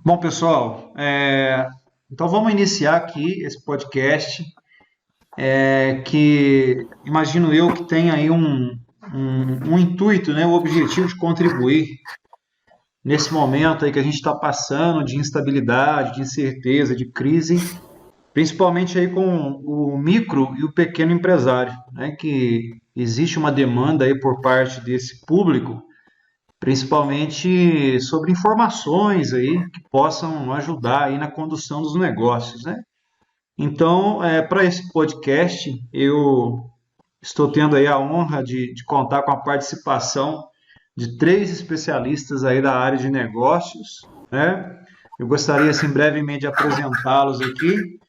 Bom, pessoal, então vamos iniciar aqui esse podcast, que imagino eu que tem aí um intuito, né, o objetivo de contribuir nesse momento aí que a gente está passando de instabilidade, de incerteza, de crise, principalmente aí com o micro e o pequeno empresário, né, que existe uma demanda aí por parte desse público, principalmente sobre informações aí que possam ajudar aí na condução dos negócios, né? Então, para esse podcast, eu estou tendo aí a honra de contar com a participação de três especialistas aí da área de negócios, né? Eu gostaria, assim, brevemente de apresentá-los aqui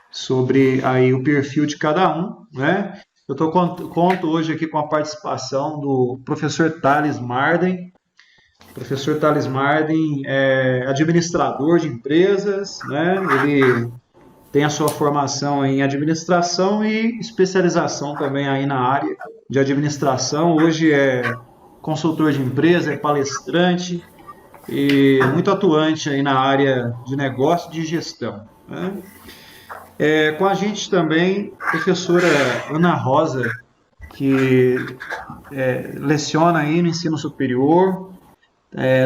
sobre aí o perfil de cada um, né? Conto hoje aqui com a participação do professor Thales Marden. O professor Thales Marden é administrador de empresas, né? Ele tem a sua formação em administração e especialização também aí na área de administração. Hoje é consultor de empresa, é palestrante e muito atuante aí na área de negócio e de gestão, né? Com a gente também a professora Ana Rosa, que leciona aí no ensino superior,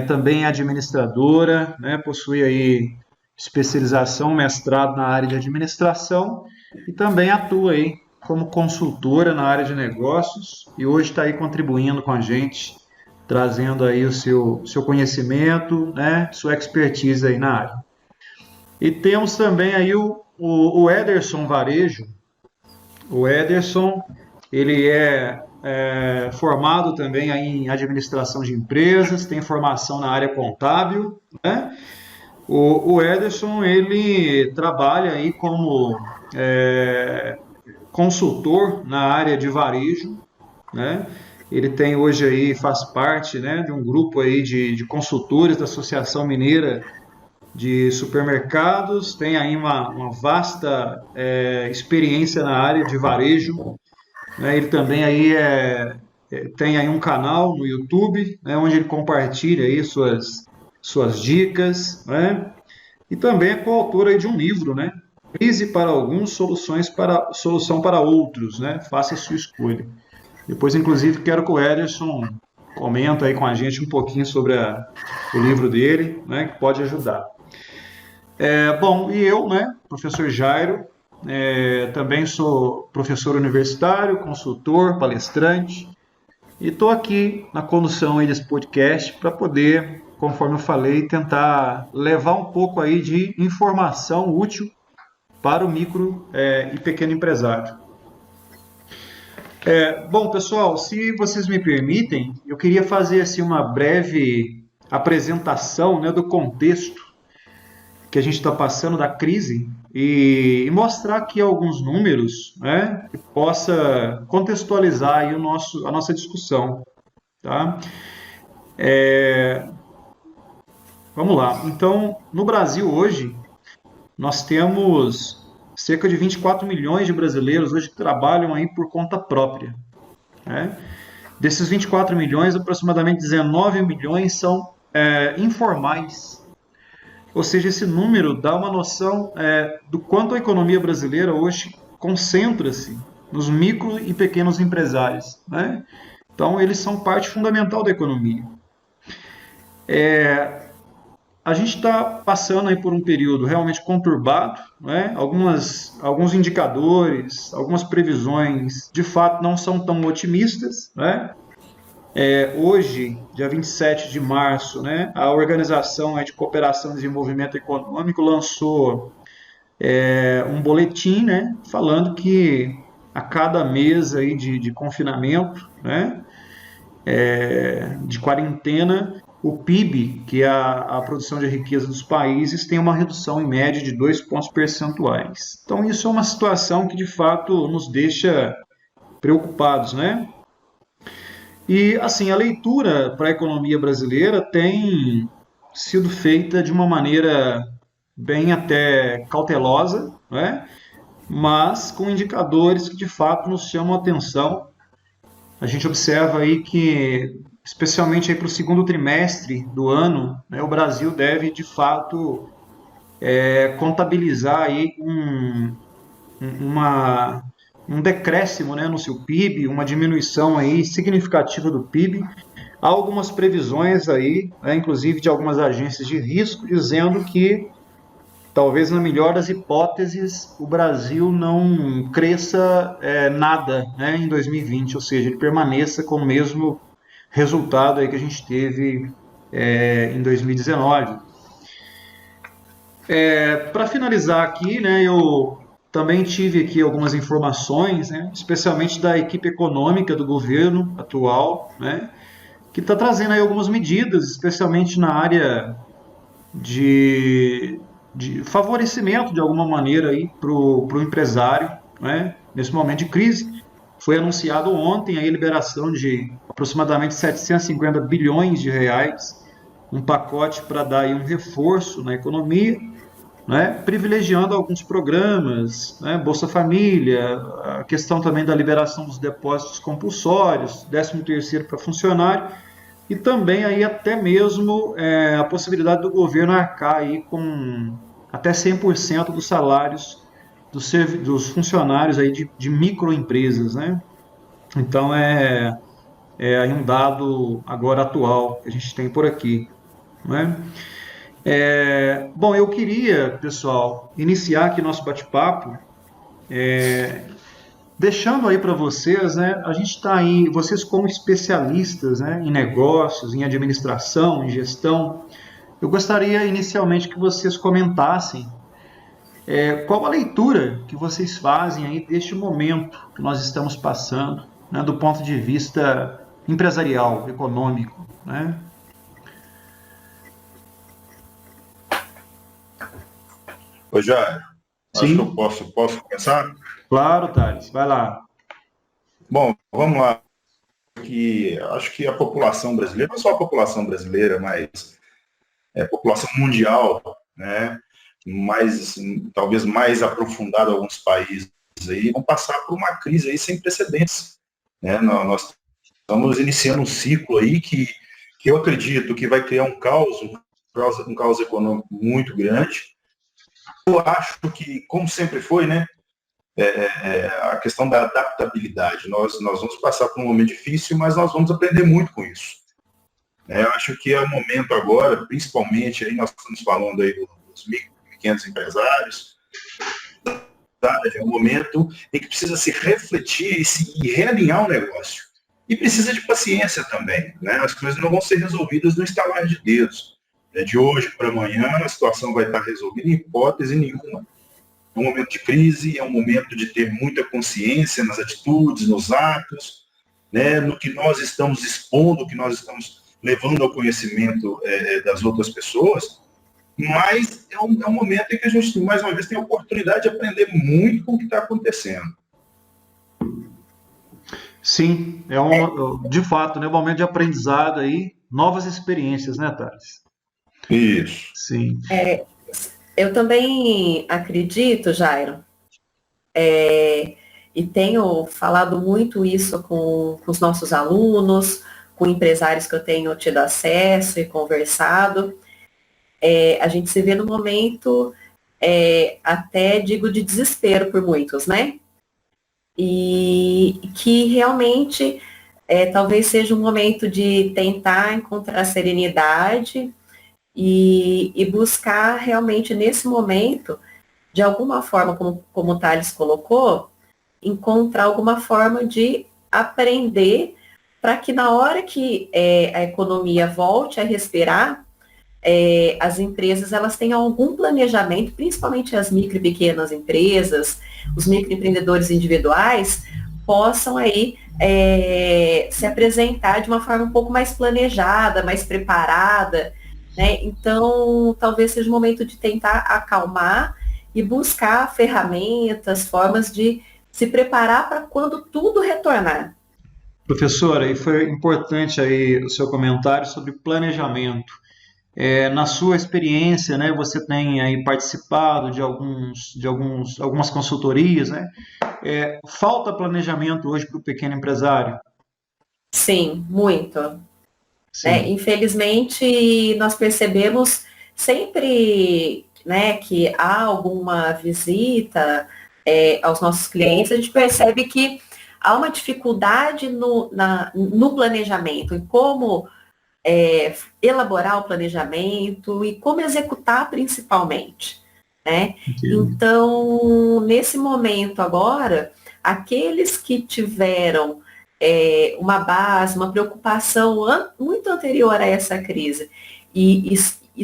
também é administradora, né, possui aí especialização, mestrado na área de administração e também atua aí como consultora na área de negócios e hoje está aí contribuindo com a gente, trazendo aí o seu conhecimento, né, sua expertise aí na área. E temos também aí o Ederson Varejo. O Ederson, ele é formado também aí em administração de empresas, tem formação na área contábil, né? O Ederson, ele trabalha aí como consultor na área de varejo, né? Ele tem hoje aí, faz parte, né, de um grupo aí de consultores da Associação Mineira de Supermercados, tem aí uma vasta experiência na área de varejo, né? Ele também aí tem aí um canal no YouTube, né, onde ele compartilha aí suas dicas, né? E também é coautor aí de um livro, né? Crise para alguns, solução para outros, né? Faça a sua escolha. Depois, inclusive, quero que o Ederson comenta aí com a gente um pouquinho sobre o livro dele, né? Que pode ajudar. Bom, e eu, né? Professor Jairo, também sou professor universitário, consultor, palestrante, e estou aqui na condução aí desse podcast para poder, conforme eu falei, tentar levar um pouco aí de informação útil para o micro e pequeno empresário. Bom, pessoal, se vocês me permitem, eu queria fazer assim uma breve apresentação, né, do contexto que a gente está passando da crise e mostrar aqui alguns números, né, que possa contextualizar aí a nossa discussão, tá? Vamos lá. Então, no Brasil hoje, nós temos cerca de 24 milhões de brasileiros hoje que trabalham aí por conta própria, né? Desses 24 milhões, aproximadamente 19 milhões são informais. Ou seja, esse número dá uma noção do quanto a economia brasileira hoje concentra-se nos micro e pequenos empresários, né? Então, eles são parte fundamental da economia. A gente está passando aí por um período realmente conturbado, né? Alguns indicadores, algumas previsões, de fato, não são tão otimistas, né? Hoje, dia 27 de março, né, a Organização de Cooperação e Desenvolvimento Econômico lançou um boletim, né, falando que a cada mês aí de confinamento, né, de quarentena, o PIB, que é a produção de riqueza dos países, tem uma redução em média de 2 pontos percentuais. Então, isso é uma situação que, de fato, nos deixa preocupados, né? E, assim, a leitura para a economia brasileira tem sido feita de uma maneira bem até cautelosa, né? Mas com indicadores que, de fato, nos chamam a atenção. A gente observa aí que especialmente para o segundo trimestre do ano, né, o Brasil deve, de fato, contabilizar aí uma, um decréscimo, né, no seu PIB, uma diminuição aí significativa do PIB. Há algumas previsões aí, né, inclusive de algumas agências de risco, dizendo que talvez na melhor das hipóteses o Brasil não cresça nada, né, em 2020, ou seja, ele permaneça com o mesmo resultado aí que a gente teve em 2019. Para finalizar aqui, né, eu também tive aqui algumas informações, né, especialmente da equipe econômica do governo atual, né, que está trazendo aí algumas medidas, especialmente na área de, de favorecimento de alguma maneira aí para o empresário, né, nesse momento de crise. Foi anunciado ontem a liberação de aproximadamente 750 bilhões de reais, um pacote para dar aí um reforço na economia, né, privilegiando alguns programas, né, Bolsa Família, a questão também da liberação dos depósitos compulsórios, 13º para funcionário, e também aí até mesmo a possibilidade do governo arcar aí com até 100% dos salários dos funcionários aí de microempresas, né? Então é aí um dado agora atual que a gente tem por aqui, né? Bom, eu queria, pessoal, iniciar aqui nosso bate-papo, deixando aí para vocês, né? A gente está aí, vocês como especialistas, né, em negócios, em administração, em gestão, eu gostaria inicialmente que vocês comentassem qual a leitura que vocês fazem aí deste momento que nós estamos passando, né, do ponto de vista empresarial, econômico, né? Ô, Jair, acho que eu Sim, posso começar? claro, Thales, vai lá. Bom, vamos lá. Acho que a população brasileira, não só a população brasileira, mas a população mundial, né, talvez mais aprofundada alguns países aí, vão passar por uma crise aí sem precedentes, né? Nós estamos iniciando um ciclo aí que eu acredito que vai criar um caos econômico muito grande. Eu acho que, como sempre foi, né, a questão da adaptabilidade. Nós vamos passar por um momento difícil, mas nós vamos aprender muito com isso. Eu acho que é o momento agora, principalmente, aí nós estamos falando aí dos micro e pequenos empresários, tá? É um momento em que precisa se refletir e realinhar o negócio. E precisa de paciência também, né? As coisas não vão ser resolvidas no estalar de dedos. De hoje para amanhã a situação vai estar resolvida em hipótese nenhuma. É um momento de crise, é um momento de ter muita consciência nas atitudes, nos atos, né, no que nós estamos expondo, o que nós estamos levando ao conhecimento das outras pessoas, mas é um momento em que a gente, mais uma vez, tem a oportunidade de aprender muito com o que está acontecendo. Sim, de fato, né, um momento de aprendizado aí, novas experiências, né, Thales? Isso. Sim. Eu também acredito, Jairo, e tenho falado muito isso com os nossos alunos, com empresários que eu tenho tido acesso e conversado. A gente se vê no momento, até digo, de desespero por muitos, né? E que realmente talvez seja um momento de tentar encontrar serenidade e buscar realmente nesse momento, de alguma forma, como o Thales colocou, encontrar alguma forma de aprender para que na hora que a economia volte a respirar, as empresas elas tenham algum planejamento, principalmente as micro e pequenas empresas, os microempreendedores individuais, possam aí se apresentar de uma forma um pouco mais planejada, mais preparada, né? Então, talvez seja o momento de tentar acalmar e buscar ferramentas, formas de se preparar para quando tudo retornar. Professora, e foi importante aí o seu comentário sobre planejamento. Na sua experiência, né, você tem aí participado algumas consultorias, né? Falta planejamento hoje para o pequeno empresário? Sim, muito. né? Infelizmente, nós percebemos sempre, né, que há alguma visita aos nossos clientes, a gente percebe que há uma dificuldade no planejamento, em como elaborar o planejamento e como executar principalmente, né? Então, nesse momento agora, aqueles que tiveram uma base, uma preocupação muito anterior a essa crise e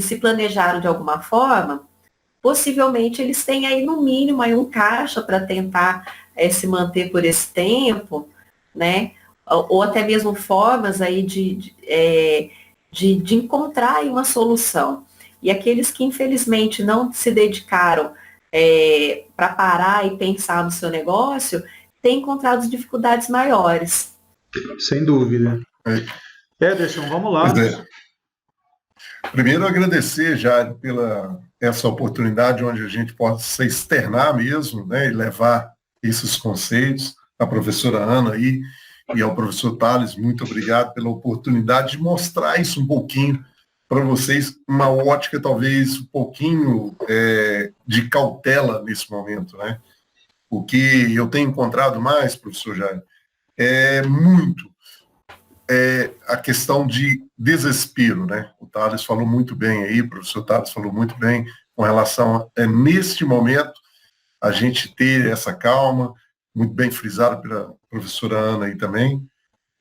se planejaram de alguma forma, possivelmente eles têm aí no mínimo aí um caixa para tentar se manter por esse tempo, né? Ou até mesmo formas aí de encontrar aí uma solução. E aqueles que infelizmente não se dedicaram para parar e pensar no seu negócio, têm encontrado dificuldades maiores. Sem dúvida. Ederson, vamos lá. Primeiro, agradecer já pela essa oportunidade onde a gente possa externar mesmo, né, e levar esses conceitos. A professora Ana aí e ao professor Tales, muito obrigado pela oportunidade de mostrar isso um pouquinho para vocês, uma ótica talvez um pouquinho de cautela nesse momento, né? O que eu tenho encontrado mais, professor Jair, a questão de desespero, né? O Tales falou muito bem aí, o professor Tales falou muito bem com relação a, neste momento, a gente ter essa calma, muito bem frisado pela professora Ana aí também.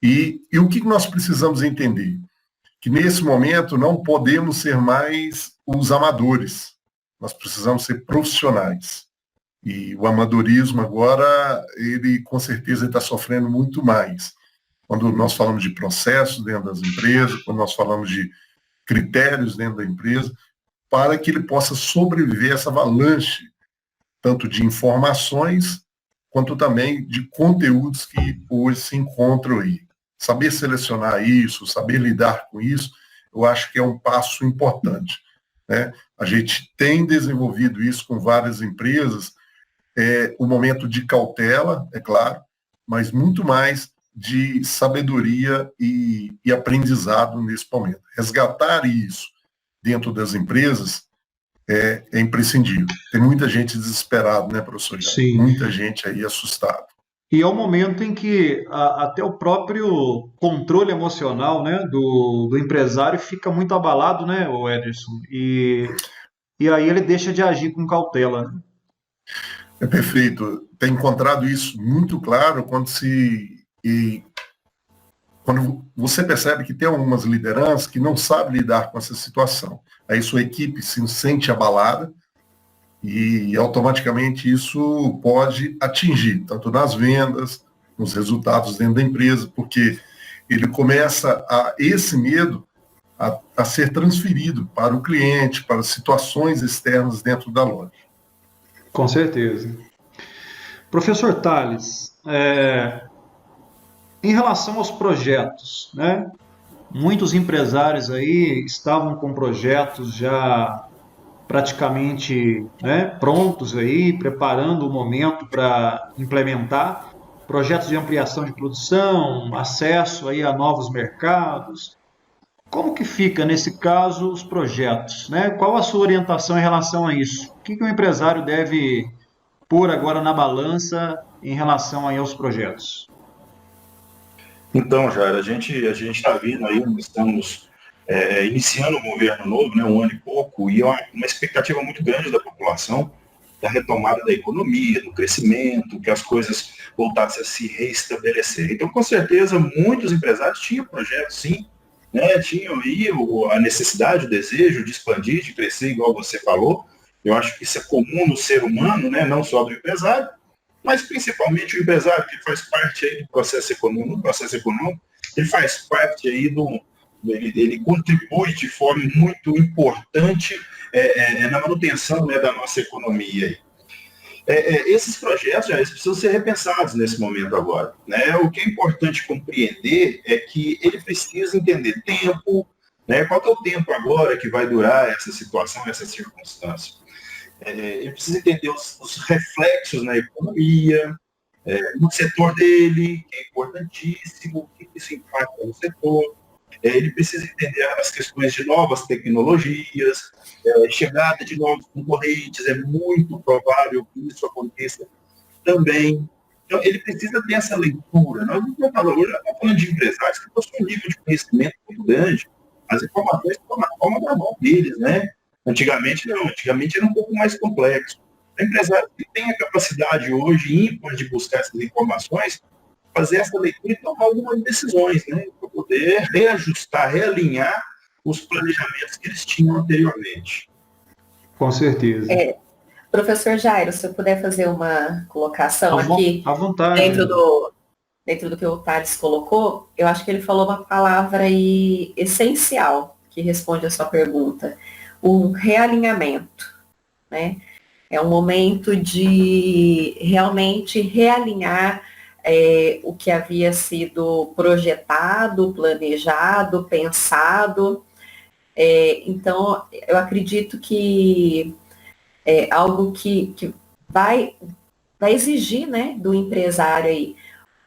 E o que nós precisamos entender? Que nesse momento não podemos ser mais os amadores, nós precisamos ser profissionais. E o amadorismo agora, ele com certeza está sofrendo muito mais. Quando nós falamos de processos dentro das empresas, quando nós falamos de critérios dentro da empresa, para que ele possa sobreviver a essa avalanche, tanto de informações, quanto também de conteúdos que hoje se encontram aí. Saber selecionar isso, saber lidar com isso, eu acho que é um passo importante, né? A gente tem desenvolvido isso com várias empresas, o momento de cautela, é claro, mas muito mais de sabedoria e aprendizado nesse momento. Resgatar isso dentro das empresas é imprescindível. Tem muita gente desesperada, né, professor? Sim. Muita gente aí assustada. E é o momento em que até o próprio controle emocional, né, do empresário fica muito abalado, né, o Ederson? E aí ele deixa de agir com cautela, né? É perfeito. Tem encontrado isso muito claro quando você percebe que tem algumas lideranças que não sabem lidar com essa situação. Aí sua equipe se sente abalada e automaticamente isso pode atingir, tanto nas vendas, nos resultados dentro da empresa, porque ele começa esse medo a ser transferido para o cliente, para situações externas dentro da loja. Com certeza. Professor Tales, em relação aos projetos, né? Muitos empresários aí estavam com projetos já praticamente, né, prontos aí, preparando o momento para implementar projetos de ampliação de produção, acesso aí a novos mercados. Como que fica nesse caso os projetos, né? Qual a sua orientação em relação a isso? O que o empresário deve pôr agora na balança em relação aí aos projetos? Então, Jair, a gente está vindo aí, estamos iniciando um governo novo, né, um ano e pouco, e uma expectativa muito grande da população, da retomada da economia, do crescimento, que as coisas voltassem a se reestabelecer. Então, com certeza, muitos empresários tinham projetos, sim, né, tinham aí a necessidade, o desejo de expandir, de crescer, igual você falou. Eu acho que isso é comum no ser humano, né, não só do empresário, mas principalmente o empresário, que faz parte aí do processo econômico, ele faz parte aí ele contribui de forma muito importante na manutenção, né, da nossa economia aí. Esses projetos já precisam ser repensados nesse momento agora, né? O que é importante compreender é que ele precisa entender tempo, né? Qual que é o tempo agora que vai durar essa situação, essa circunstância. Ele precisa entender os reflexos na economia, no setor dele, que é importantíssimo, o que isso impacta no setor, Ele precisa entender as questões de novas tecnologias, chegada de novos concorrentes, é muito provável que isso aconteça também. Então, ele precisa ter essa leitura. Nós não estamos falando, hoje estamos falando de empresários que possuem um nível de conhecimento muito grande. As informações estão na palma da mão deles, né? Antigamente não, antigamente era um pouco mais complexo. O empresário que tem a capacidade hoje ímpar de buscar essas informações, fazer essa leitura e tomar algumas decisões, né? Para poder reajustar, realinhar os planejamentos que eles tinham anteriormente. Com certeza. Professor Jairo, se eu puder fazer uma colocação aqui, à vontade. Dentro do que o Thales colocou, eu acho que ele falou uma palavra aí essencial que responde a sua pergunta, o realinhamento, né? É um momento de realmente realinhar o que havia sido projetado, planejado, pensado. Então, eu acredito que é algo que vai exigir, né, do empresário aí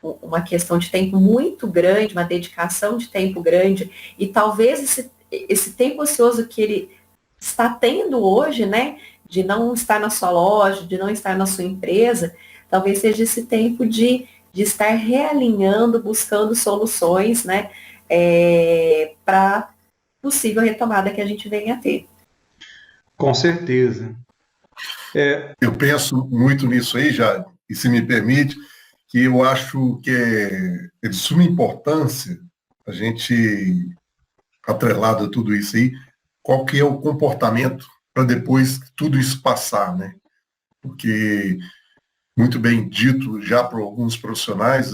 uma questão de tempo muito grande, uma dedicação de tempo grande, e talvez esse tempo ocioso que ele está tendo hoje, né, de não estar na sua loja, de não estar na sua empresa, talvez seja esse tempo de estar realinhando, buscando soluções, né, para possível retomada que a gente venha a ter. Com certeza. Eu penso muito nisso aí, já, e se me permite, que eu acho que é de suma importância a gente, atrelado a tudo isso aí, qual que é o comportamento para depois tudo isso passar, né? Porque, muito bem dito já por alguns profissionais,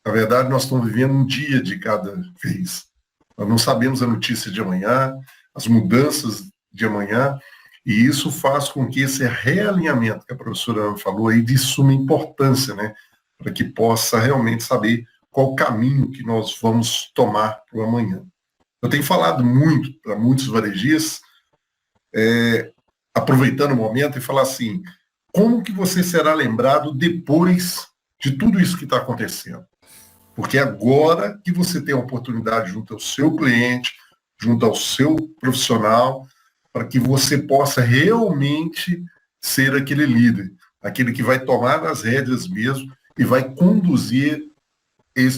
na verdade nós estamos vivendo um dia de cada vez. Nós não sabemos a notícia de amanhã, as mudanças de amanhã, e isso faz com que esse realinhamento que a professora Ana falou aí de suma importância, né? Para que possa realmente saber qual o caminho que nós vamos tomar para o amanhã. Eu tenho falado muito para muitos varejistas, aproveitando o momento e falar assim, como que você será lembrado depois de tudo isso que está acontecendo? Porque agora que você tem a oportunidade junto ao seu cliente, junto ao seu profissional, para que você possa realmente ser aquele líder, aquele que vai tomar as rédeas mesmo e vai conduzir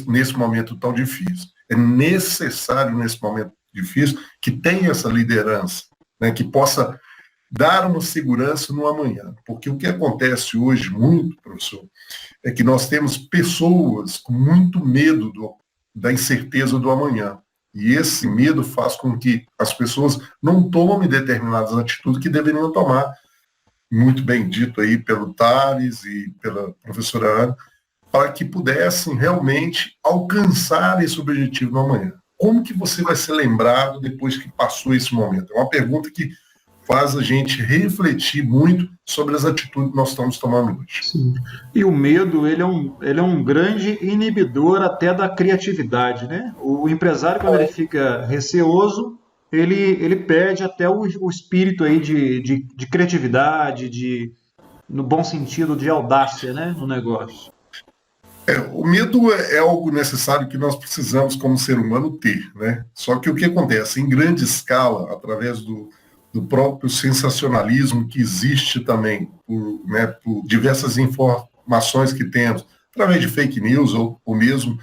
nesse momento tão difícil. É necessário, nesse momento difícil, que tenha essa liderança, né, que possa dar uma segurança no amanhã. Porque o que acontece hoje muito, professor, é que nós temos pessoas com muito medo da incerteza do amanhã. E esse medo faz com que as pessoas não tomem determinadas atitudes que deveriam tomar. Muito bem dito aí pelo Thales e pela professora Ana, para que pudessem realmente alcançar esse objetivo no amanhã. Como que você vai ser lembrado depois que passou esse momento? É uma pergunta que faz a gente refletir muito sobre as atitudes que nós estamos tomando hoje. Sim. E o medo, ele é um grande inibidor até da criatividade, né? O empresário, quando ele fica receoso, ele perde até o espírito aí de criatividade, no bom sentido, de audácia, né, no negócio. O medo é algo necessário que nós precisamos, como ser humano, ter, né? Só que o que acontece? Em grande escala, através do próprio sensacionalismo que existe também, por diversas informações que temos, através de fake news ou mesmo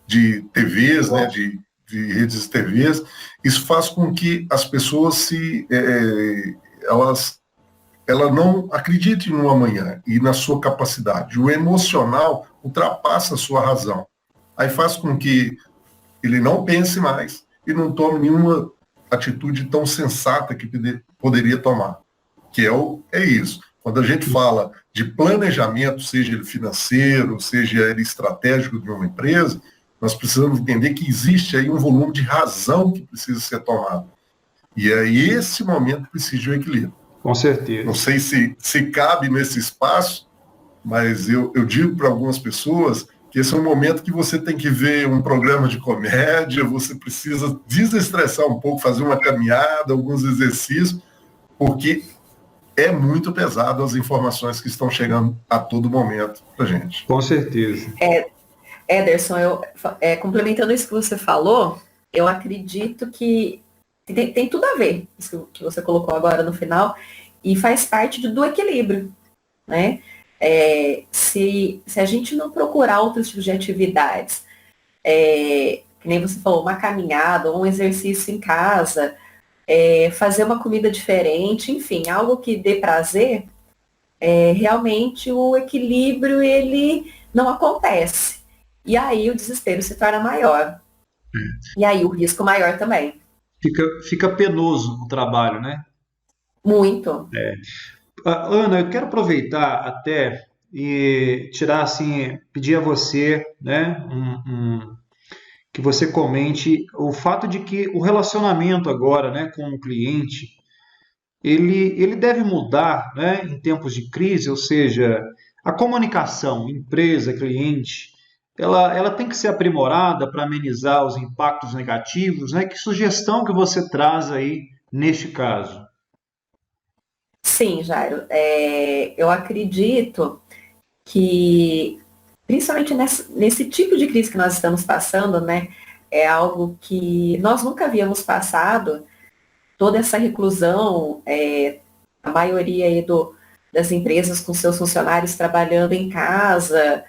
de TVs, né, de redes de TVs, isso faz com que as pessoas elas não acreditem no amanhã e na sua capacidade. O emocional ultrapassa a sua razão. Aí faz com que ele não pense mais e não tome nenhuma atitude tão sensata que poderia tomar, que é isso. Quando a gente fala de planejamento, seja ele financeiro, seja ele estratégico de uma empresa, nós precisamos entender que existe aí um volume de razão que precisa ser tomado. E é esse momento que precisa de um equilíbrio. Com certeza. Não sei se cabe nesse espaço, mas eu digo para algumas pessoas que esse é um momento que você tem que ver um programa de comédia, você precisa desestressar um pouco, fazer uma caminhada, alguns exercícios, porque é muito pesado as informações que estão chegando a todo momento para a gente. Com certeza. Ederson, complementando isso que você falou, eu acredito que tem tudo a ver, isso que você colocou agora no final, e faz parte do equilíbrio, né? Se a gente não procurar outros tipos de atividades, que nem você falou, uma caminhada, ou um exercício em casa, fazer uma comida diferente, enfim, algo que dê prazer, realmente o equilíbrio ele não acontece. E aí o desespero se torna maior. E aí o risco maior também. Fica penoso o trabalho, né? Muito. Ana, eu quero aproveitar até e tirar assim, pedir a você, né, que você comente o fato de que o relacionamento agora, né, com o cliente, ele deve mudar, né, em tempos de crise, ou seja, a comunicação empresa-cliente, ela tem que ser aprimorada para amenizar os impactos negativos, né? Que sugestão que você traz aí neste caso? Sim, Jairo. Eu acredito que, principalmente nesse tipo de crise que nós estamos passando, né, é algo que nós nunca havíamos passado, toda essa reclusão, a maioria aí das empresas com seus funcionários trabalhando em casa,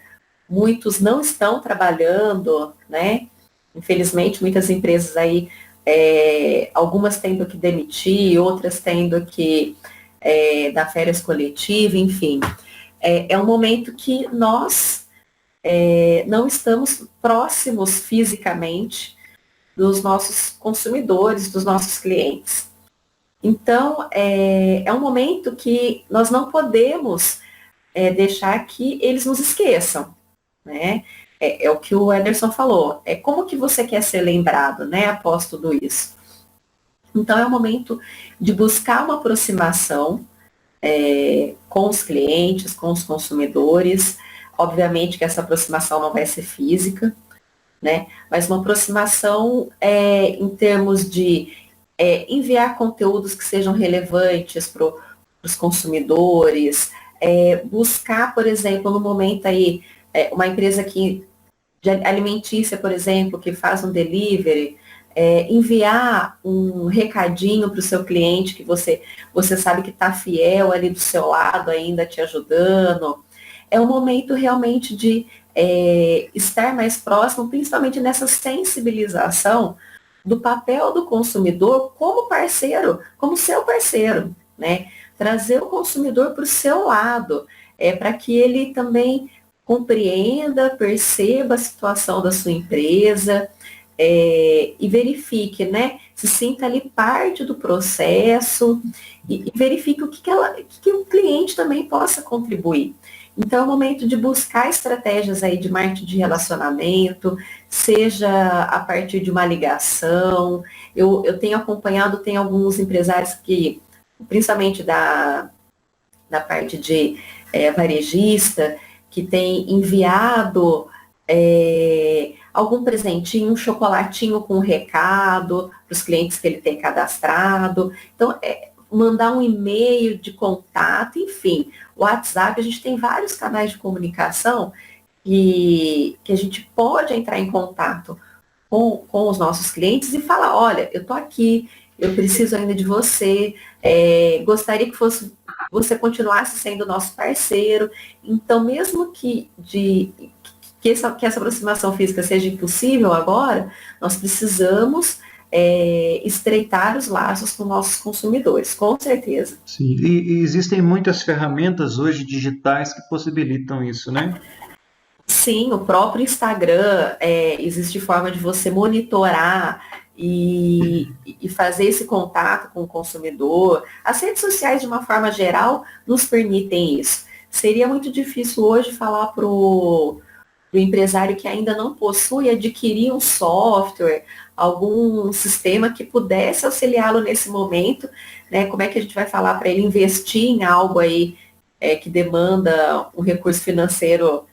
muitos não estão trabalhando, né? Infelizmente, muitas empresas aí, algumas tendo que demitir, outras tendo que dar férias coletivas, enfim. É um momento que nós não estamos próximos fisicamente dos nossos consumidores, dos nossos clientes. Então, é um momento que nós não podemos deixar que eles nos esqueçam, né? É o que o Ederson falou. Como que você quer ser lembrado, né, após tudo isso? Então, é um momento de buscar uma aproximação com os clientes, com os consumidores. Obviamente que essa aproximação não vai ser física, né? Mas uma aproximação em termos de enviar conteúdos que sejam relevantes para os consumidores, buscar, por exemplo, no momento aí, uma empresa de alimentícia, por exemplo, que faz um delivery, enviar um recadinho para o seu cliente que você sabe que está fiel ali do seu lado ainda te ajudando. É um momento realmente de estar mais próximo, principalmente nessa sensibilização do papel do consumidor como parceiro, como seu parceiro, né? Trazer o consumidor para o seu lado, para que ele também compreenda, perceba a situação da sua empresa e verifique, né? Se sinta ali parte do processo e verifique o que o cliente também possa contribuir. Então, é o momento de buscar estratégias aí de marketing de relacionamento, seja a partir de uma ligação. Eu tenho acompanhado, tem alguns empresários que, principalmente da parte de varejista, que tem enviado algum presentinho, um chocolatinho com recado para os clientes que ele tem cadastrado. Então, mandar um e-mail de contato, enfim. O WhatsApp, a gente tem vários canais de comunicação que a gente pode entrar em contato com os nossos clientes e falar, olha, eu estou aqui, eu preciso ainda de você, gostaria que você continuasse sendo nosso parceiro. Então, mesmo que essa aproximação física seja impossível agora, nós precisamos estreitar os laços com nossos consumidores, com certeza. Sim, e existem muitas ferramentas hoje digitais que possibilitam isso, né? Sim, o próprio Instagram, existe forma de você monitorar e fazer esse contato com o consumidor. As redes sociais, de uma forma geral, nos permitem isso. Seria muito difícil hoje falar para o empresário que ainda não possui adquirir um software, algum sistema que pudesse auxiliá-lo nesse momento, né? Como é que a gente vai falar para ele investir em algo aí que demanda um recurso financeiro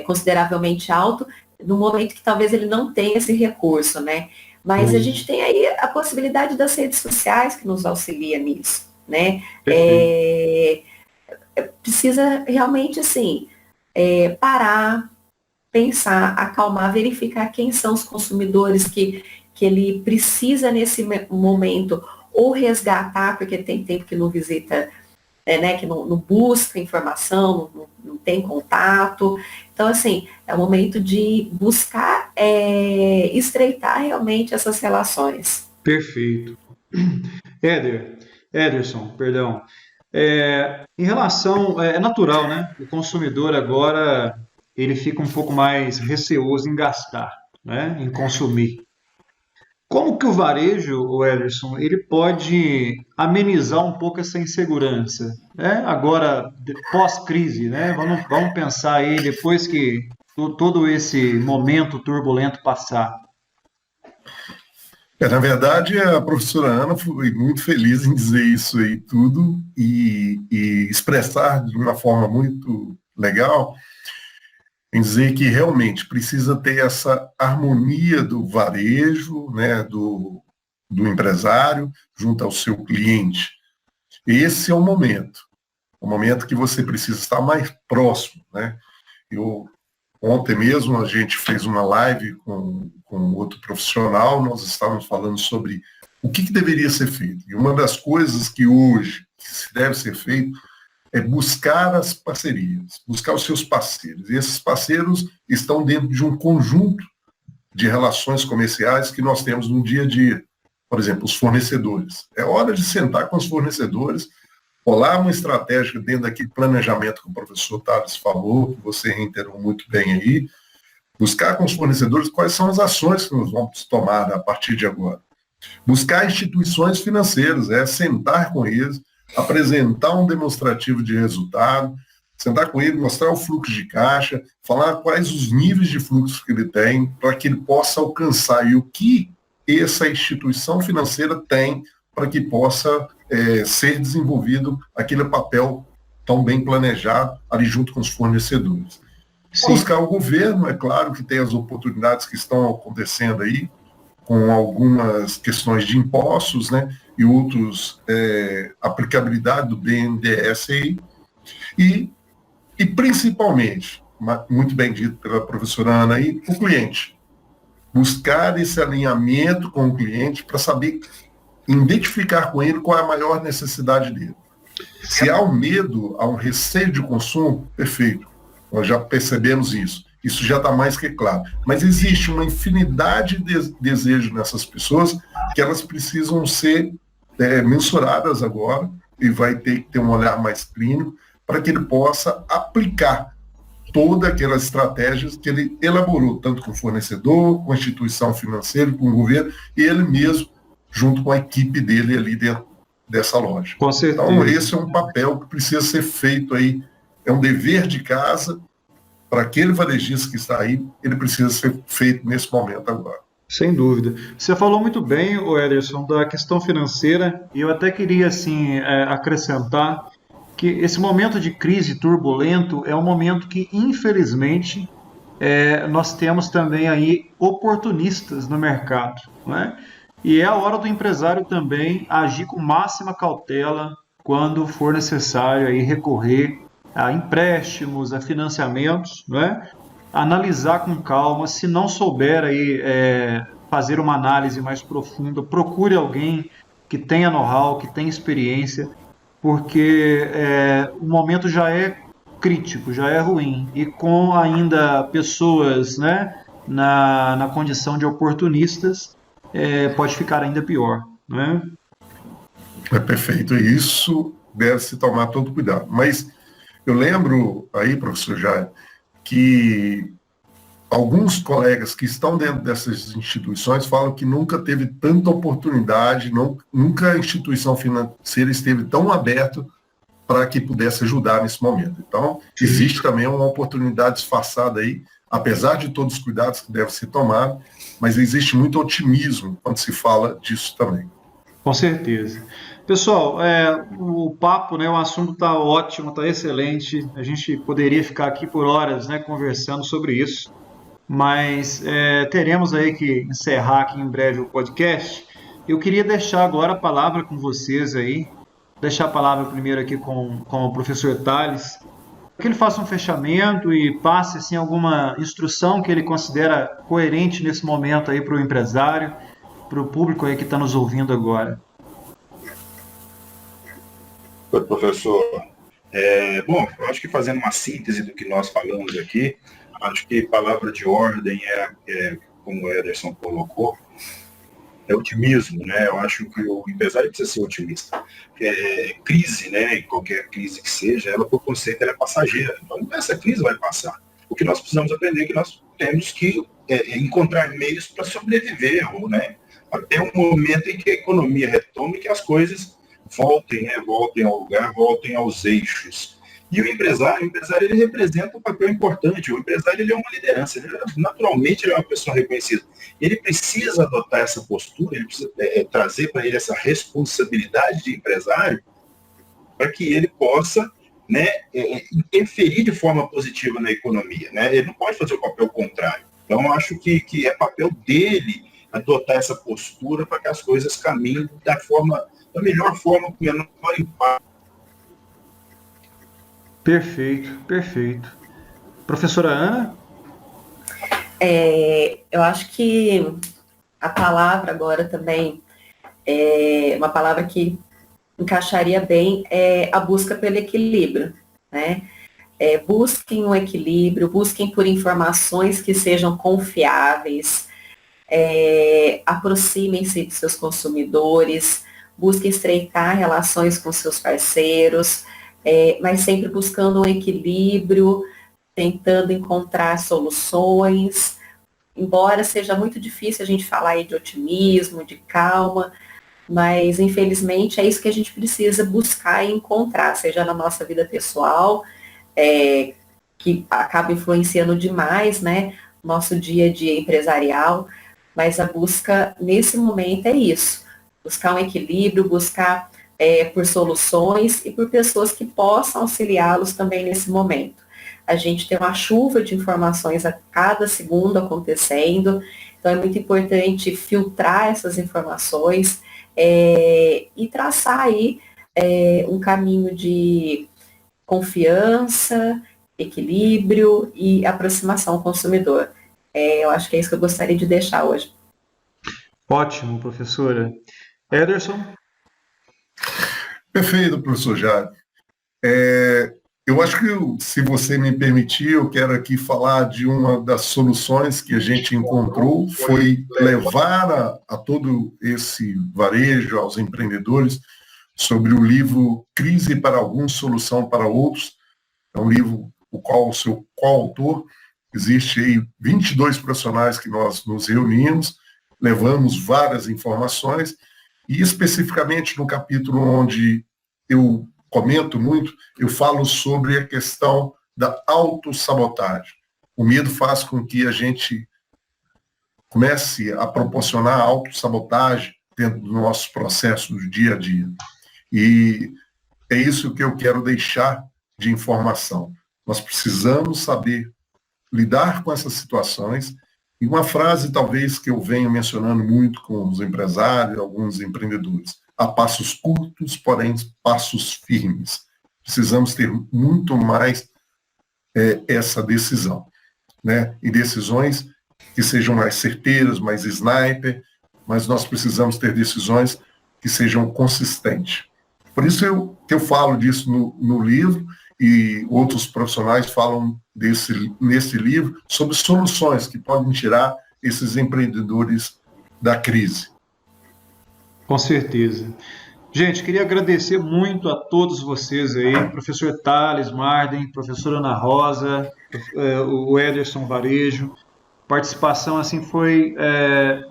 consideravelmente alto, no momento que talvez ele não tenha esse recurso, né? Mas a gente tem aí a possibilidade das redes sociais que nos auxilia nisso, né? Precisa realmente, assim, parar, pensar, acalmar, verificar quem são os consumidores que que ele precisa nesse momento ou resgatar, porque tem tempo que não visita, né, que não busca informação, não tem contato. Então, assim, é o momento de buscar estreitar realmente essas relações. Perfeito. Ederson, perdão. Em relação, é natural, né? O consumidor agora, ele fica um pouco mais receoso em gastar, né? Em consumir. Como que o varejo, o Ederson, ele pode amenizar um pouco essa insegurança, né? Agora, pós-crise, né? Vamos pensar aí, depois que todo esse momento turbulento passar. Na verdade, a professora Ana foi muito feliz em dizer isso aí tudo e expressar de uma forma muito legal, em dizer que realmente precisa ter essa harmonia do varejo, né, do empresário, junto ao seu cliente. Esse é o momento que você precisa estar mais próximo, né? Ontem mesmo a gente fez uma live com outro profissional, nós estávamos falando sobre o que deveria ser feito. E uma das coisas que hoje se deve ser feito é buscar as parcerias, buscar os seus parceiros. E esses parceiros estão dentro de um conjunto de relações comerciais que nós temos no dia a dia. Por exemplo, os fornecedores. É hora de sentar com os fornecedores, rolar uma estratégia dentro daquele planejamento que o professor Thales falou, que você reiterou muito bem aí, buscar com os fornecedores quais são as ações que nós vamos tomar a partir de agora. Buscar instituições financeiras, sentar com eles, apresentar um demonstrativo de resultado, sentar com ele, mostrar o fluxo de caixa, falar quais os níveis de fluxo que ele tem, para que ele possa alcançar e o que essa instituição financeira tem para que possa ser desenvolvido aquele papel tão bem planejado ali junto com os fornecedores. Sim. Buscar o governo, é claro que tem as oportunidades que estão acontecendo aí, com algumas questões de impostos, né, e outros, aplicabilidade do BNDES aí, e principalmente, muito bem dito pela professora Ana aí, o cliente. Buscar esse alinhamento com o cliente para saber identificar com ele qual é a maior necessidade dele. Se há um medo, há um receio de consumo, perfeito. Nós já percebemos isso. Isso já está mais que claro. Mas existe uma infinidade de desejos nessas pessoas que elas precisam ser mensuradas agora e vai ter que ter um olhar mais clínico para que ele possa aplicar todas aquelas estratégias que ele elaborou, tanto com o fornecedor, com a instituição financeira, com o governo, e ele mesmo, junto com a equipe dele ali dentro dessa loja. Com certeza. Então, esse é um papel que precisa ser feito aí, é um dever de casa para aquele varejista que está aí, ele precisa ser feito nesse momento agora. Sem dúvida. Você falou muito bem, Ederson, da questão financeira, e eu até queria assim, acrescentar que esse momento de crise turbulento é um momento que, infelizmente, nós temos também aí oportunistas no mercado, né? E é a hora do empresário também agir com máxima cautela quando for necessário aí recorrer a empréstimos, a financiamentos, né? Analisar com calma. Se não souber aí, fazer uma análise mais profunda, procure alguém que tenha know-how, que tenha experiência, porque o momento já é crítico, já é ruim. E com ainda pessoas, né, na condição de oportunistas, pode ficar ainda pior, né? É perfeito. Isso deve se tomar todo cuidado. Mas eu lembro aí, professor Jair, que alguns colegas que estão dentro dessas instituições falam que nunca teve tanta oportunidade, nunca a instituição financeira esteve tão aberta para que pudesse ajudar nesse momento. Então, existe também uma oportunidade disfarçada aí, apesar de todos os cuidados que devem ser tomados, mas existe muito otimismo quando se fala disso também. Com certeza. Pessoal, o papo, né, o assunto está ótimo, está excelente. A gente poderia ficar aqui por horas, né, conversando sobre isso, mas teremos aí que encerrar aqui em breve o podcast. Eu queria deixar agora a palavra com vocês aí, deixar a palavra primeiro aqui com o professor Thales, que ele faça um fechamento e passe assim, alguma instrução que ele considera coerente nesse momento aí para o empresário, o público aí que está nos ouvindo agora. Oi, professor. Bom, eu acho que fazendo uma síntese do que nós falamos aqui, acho que palavra de ordem como o Ederson colocou, é otimismo, né? Eu acho que o empresário precisa ser otimista. Crise, né? Qualquer crise que seja, ela por conceito ela é passageira. Então essa crise vai passar. O que nós precisamos aprender é que nós temos que encontrar meios para sobreviver, né? Até um momento em que a economia retome, que as coisas voltem ao lugar, voltem aos eixos. E o empresário ele representa um papel importante. O empresário ele é uma liderança, naturalmente ele é uma pessoa reconhecida. Ele precisa adotar essa postura, ele precisa trazer para ele essa responsabilidade de empresário para que ele possa, né, interferir de forma positiva na economia. Né? Ele não pode fazer o papel contrário. Então, eu acho que é papel dele adotar essa postura para que as coisas caminhem da melhor forma, com o menor impacto. Perfeito. Professora Ana? Eu acho que a palavra agora também é uma palavra que encaixaria bem a busca pelo equilíbrio, né? Busquem um equilíbrio, busquem por informações que sejam confiáveis, aproximem-se de seus consumidores, busquem estreitar relações com seus parceiros, mas sempre buscando um equilíbrio, tentando encontrar soluções, embora seja muito difícil a gente falar aí de otimismo, de calma, mas infelizmente é isso que a gente precisa buscar e encontrar, seja na nossa vida pessoal, que acaba influenciando demais, né, nosso dia a dia empresarial, mas a busca nesse momento é isso, buscar um equilíbrio, buscar por soluções e por pessoas que possam auxiliá-los também nesse momento. A gente tem uma chuva de informações a cada segundo acontecendo, então é muito importante filtrar essas informações e traçar aí um caminho de confiança, equilíbrio e aproximação ao consumidor. Eu acho que é isso que eu gostaria de deixar hoje. Ótimo, professora. Ederson? Perfeito, professor Jade. Eu acho que, se você me permitir, eu quero aqui falar de uma das soluções que a gente encontrou, foi levar a todo esse varejo, aos empreendedores, sobre o livro Crise para Alguns, Solução para Outros. É um livro o qual o seu coautor, existe aí 22 profissionais que nós nos reunimos, levamos várias informações, e especificamente no capítulo onde eu comento muito, eu falo sobre a questão da autossabotagem. O medo faz com que a gente comece a proporcionar autossabotagem dentro do nosso processo do dia a dia. E é isso que eu quero deixar de informação. Nós precisamos saber lidar com essas situações. E uma frase, talvez, que eu venho mencionando muito com os empresários, alguns empreendedores: a passos curtos, porém passos firmes. Precisamos ter muito mais essa decisão, né? E decisões que sejam mais certeiras, mais sniper, mas nós precisamos ter decisões que sejam consistentes. Por isso que eu falo disso no livro, e outros profissionais falam nesse livro sobre soluções que podem tirar esses empreendedores da crise. Com certeza. Gente, queria agradecer muito a todos vocês aí, professor Thales Marden, professora Ana Rosa, o Ederson Varejo. Participação assim foi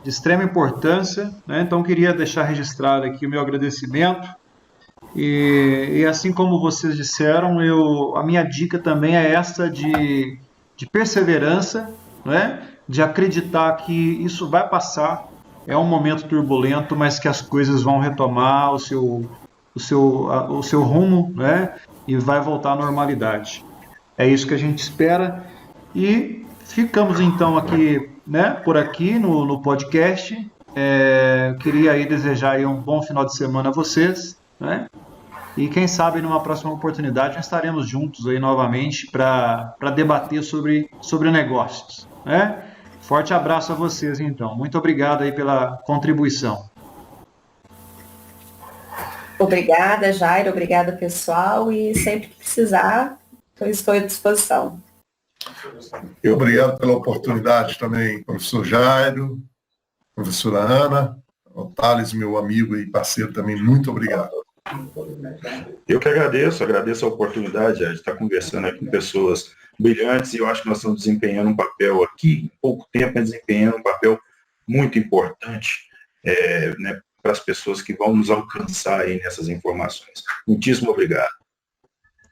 de extrema importância, né? Então queria deixar registrado aqui o meu agradecimento. E assim como vocês disseram, a minha dica também é essa de perseverança, né? De acreditar que isso vai passar. É um momento turbulento, mas que as coisas vão retomar o seu rumo, né? E vai voltar à normalidade. É isso que a gente espera. E ficamos então aqui, né? Por aqui no podcast. Queria aí desejar aí um bom final de semana a vocês, né? E quem sabe numa próxima oportunidade nós estaremos juntos aí novamente para debater sobre negócios, né? Forte abraço a vocês, então. Muito obrigado aí pela contribuição. Obrigada, Jairo, obrigada, pessoal, e sempre que precisar, eu estou à disposição. Obrigado pela oportunidade também, professor Jairo, professora Ana, o Thales, meu amigo e parceiro também, muito obrigado. Eu que agradeço a oportunidade de estar conversando aqui com pessoas brilhantes, e eu acho que nós estamos desempenhando um papel aqui, em pouco tempo, mas desempenhando um papel muito importante, né, para as pessoas que vão nos alcançar aí nessas informações. Muitíssimo obrigado.